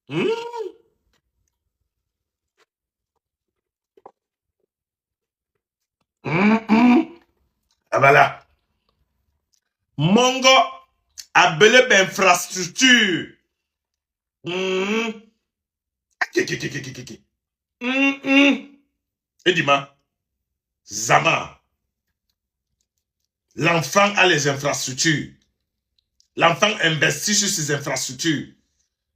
Hmm? Ah voilà. Mongo, appelé infrastructure. Hmm. Et dis-moi, Zama, l'enfant a les infrastructures. L'enfant investit sur ses infrastructures.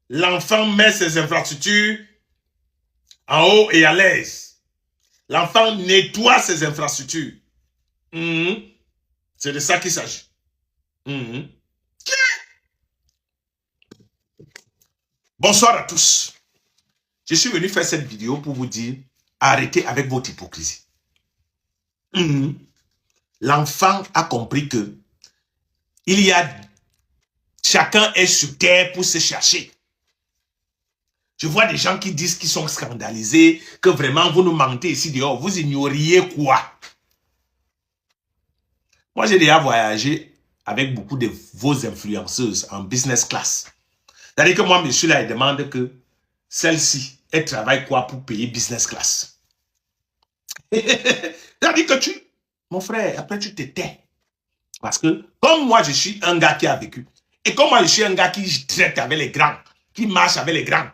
L'enfant met ses infrastructures en haut et à l'aise. L'enfant nettoie ses infrastructures. Mhm. C'est de ça qu'il s'agit. Mhm. Bonsoir à tous. Je suis venu faire cette vidéo pour vous dire, arrêtez avec votre hypocrisie. Mhm. L'enfant a compris que chacun est sur terre pour se chercher. Je vois des gens qui disent qu'ils sont scandalisés, que vraiment vous nous mentez ici dehors. Vous ignoriez quoi? Moi, j'ai déjà voyagé avec beaucoup de vos influenceuses en business class. C'est-à-dire que moi, monsieur là, il demande que celle-ci, elle travaille quoi pour payer business class? C'est-à-dire que mon frère, après tu te tais. Parce que comme moi, je suis un gars qui a vécu, et comme moi, je suis un gars qui traite avec les grands, qui marche avec les grands,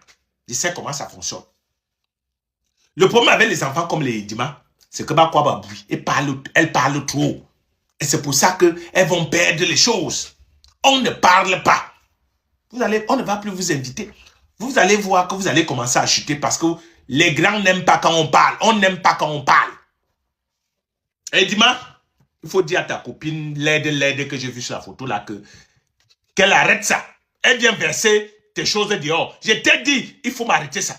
je sais comment ça fonctionne. Le problème avec les enfants comme les Dima, c'est que elles parlent trop. Et c'est pour ça qu'elles vont perdre les choses. On ne parle pas. On ne va plus vous inviter. Vous allez voir que vous allez commencer à chuter parce que les grands n'aiment pas quand on parle. On n'aime pas quand on parle. Et Dima, il faut dire à ta copine, l'aide que j'ai vue sur la photo là, qu'elle arrête ça. Elle vient verser tes choses dehors. Je t'ai dit, il faut m'arrêter ça.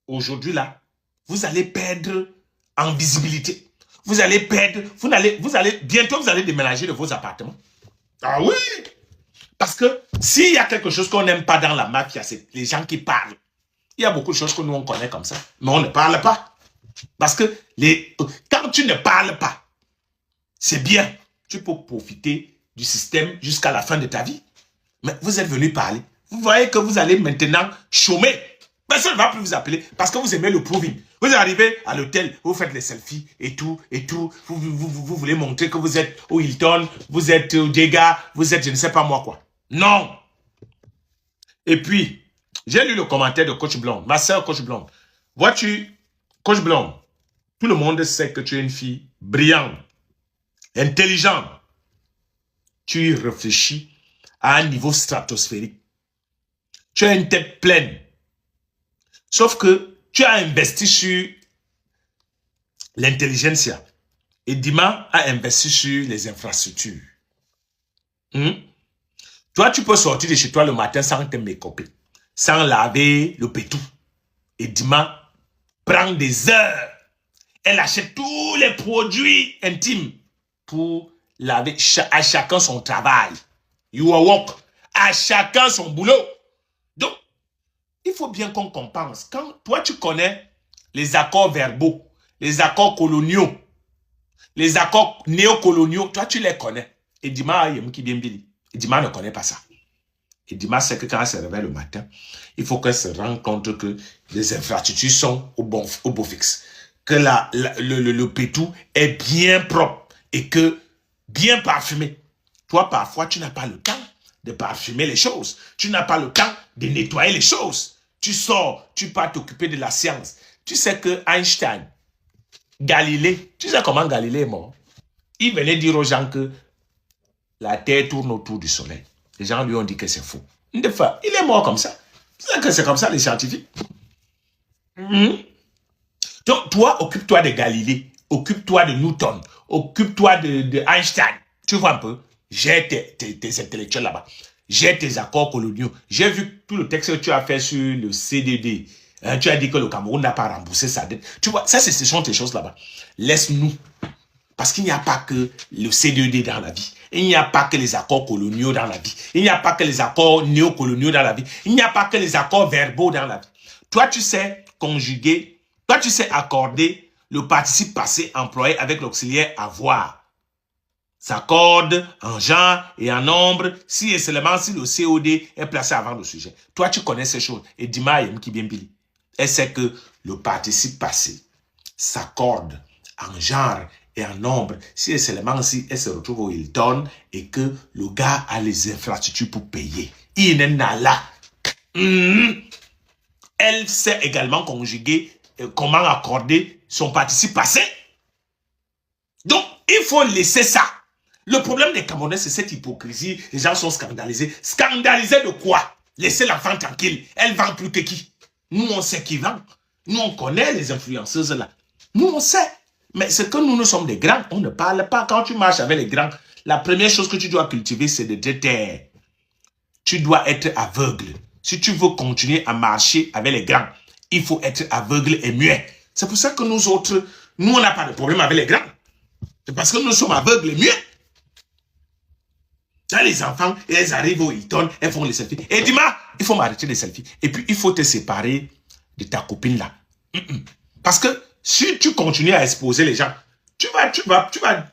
Aujourd'hui là, vous allez perdre en visibilité. Vous allez perdre, bientôt vous allez déménager de vos appartements. Ah oui! Parce que s'il y a quelque chose qu'on n'aime pas dans la mafia, c'est les gens qui parlent. Il y a beaucoup de choses que nous on connaît comme ça, mais on ne parle pas. Parce que quand tu ne parles pas, c'est bien. Tu peux profiter du système jusqu'à la fin de ta vie. Mais vous êtes venu parler. Vous voyez que vous allez maintenant chômer. Personne ne va plus vous appeler parce que vous aimez le proving. Vous arrivez à l'hôtel, vous faites les selfies et tout, et tout. Vous voulez montrer que vous êtes au Hilton, vous êtes au Dega, vous êtes je ne sais pas moi quoi. Non. Et puis, j'ai lu le commentaire de Coach Blonde, ma soeur Coach Blonde. Vois-tu, Coach Blonde, tout le monde sait que tu es une fille brillante, intelligente. Tu y réfléchis à un niveau stratosphérique. Tu as une tête pleine. Sauf que tu as investi sur l'intelligentsia. Et Dima a investi sur les infrastructures. Toi, tu peux sortir de chez toi le matin sans te mécoper, sans laver le pétou. Et Dima prend des heures. Elle achète tous les produits intimes pour laver à chacun son travail. You are work. À chacun son boulot. Donc, il faut bien qu'on compense. Quand toi, tu connais les accords verbaux, les accords coloniaux, les accords néocoloniaux, toi, tu les connais. Et Dima, ne connaît pas ça. Et Dima sait que quand elle se réveille le matin, il faut qu'elle se rende compte que les infrastructures sont au beau fixe. Que le pétou est bien propre et que bien parfumé. Toi, parfois, tu n'as pas le temps de parfumer les choses. Tu n'as pas le temps de nettoyer les choses. Tu sors, tu pars t'occuper de la science. Tu sais que Einstein, Galilée, tu sais comment Galilée est mort? Il venait dire aux gens que la Terre tourne autour du Soleil. Les gens lui ont dit que c'est faux. Il est mort comme ça. C'est comme ça les scientifiques. Donc, toi, occupe-toi de Galilée, occupe-toi de Newton, occupe-toi de Einstein. Tu vois un peu? J'ai tes intellectuels là-bas. J'ai tes accords coloniaux. J'ai vu tout le texte que tu as fait sur le CDD. Tu as dit que le Cameroun n'a pas remboursé sa dette. Tu vois, ça, ce sont tes choses là-bas. Laisse-nous. Parce qu'il n'y a pas que le CDD dans la vie. Il n'y a pas que les accords coloniaux dans la vie. Il n'y a pas que les accords néocoloniaux dans la vie. Il n'y a pas que les accords verbaux dans la vie. Toi, tu sais conjuguer, toi, tu sais accorder le participe passé employé avec l'auxiliaire avoir. s'accorde en genre et en nombre si et seulement si le COD est placé avant le sujet. Toi, tu connais ces choses. Et Dima qui bien Billy. Elle sait que le participe passé s'accorde en genre et en nombre si et seulement si elle se retrouve au Hilton et que le gars a les infrastructures pour payer. Il n'est pas là. Elle sait également conjuguer comment accorder son participe passé. Donc, il faut laisser ça. Le problème des Camerounais, c'est cette hypocrisie. Les gens sont scandalisés. Scandalisés de quoi? Laissez l'enfant tranquille. Elle vend plus que qui? Nous, on sait qui vend. Nous, on connaît les influenceuses là. Nous, on sait. Mais c'est que nous sommes des grands. On ne parle pas. Quand tu marches avec les grands, la première chose que tu dois cultiver, c'est de te taire. Tu dois être aveugle. Si tu veux continuer à marcher avec les grands, il faut être aveugle et muet. C'est pour ça que nous autres, nous, on n'a pas de problème avec les grands. C'est parce que nous sommes aveugles et muets. Là, les enfants, elles arrivent au Hilton, elles font les selfies. Et dis-moi, il faut m'arrêter les selfies. Et puis, il faut te séparer de ta copine là. Parce que si tu continues à exposer les gens, tu vas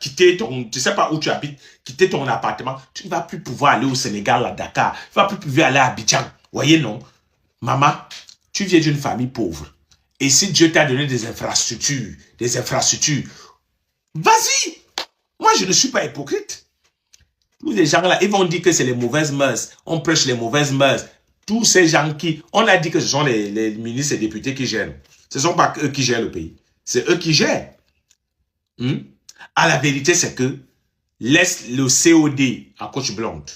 quitter ton, tu sais pas où tu habites, quitter ton appartement. Tu ne vas plus pouvoir aller au Sénégal, à Dakar. Tu ne vas plus pouvoir aller à Abidjan. Voyez, non? Maman, tu viens d'une famille pauvre. Et si Dieu t'a donné des infrastructures, vas-y. Moi, je ne suis pas hypocrite. Tous les gens là, ils vont dire que c'est les mauvaises mœurs. On prêche les mauvaises mœurs. Tous ces gens qui... On a dit que ce sont les ministres et députés qui gèrent. Ce ne sont pas eux qui gèrent le pays. C'est eux qui gèrent. À la vérité, c'est que laisse le COD à Coach Blonde.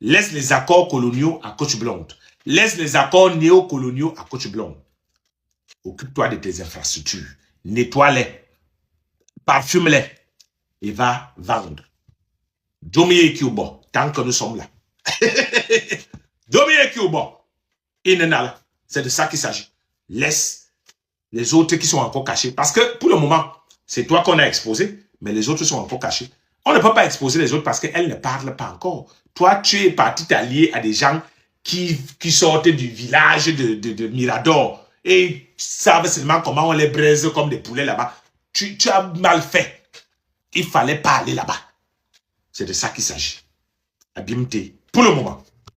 Laisse les accords coloniaux à Coach Blonde. Laisse les accords néocoloniaux à Coach Blonde. Occupe-toi de tes infrastructures. Nettoie-les. Parfume-les. Et va vendre. Domier Cuba, tant que nous sommes là. Domier Cuba. C'est de ça qu'il s'agit. Laisse les autres qui sont encore cachés. Parce que pour le moment, c'est toi qu'on a exposé, mais les autres sont encore cachés. On ne peut pas exposer les autres parce qu'elles ne parlent pas encore. Toi, tu es parti t'allier à des gens qui sortent du village de Mirador et savent seulement comment on les braise comme des poulets là-bas. Tu as mal fait. Il fallait pas aller là-bas. C'est de ça qu'il s'agit. Abimté. Pour le moment.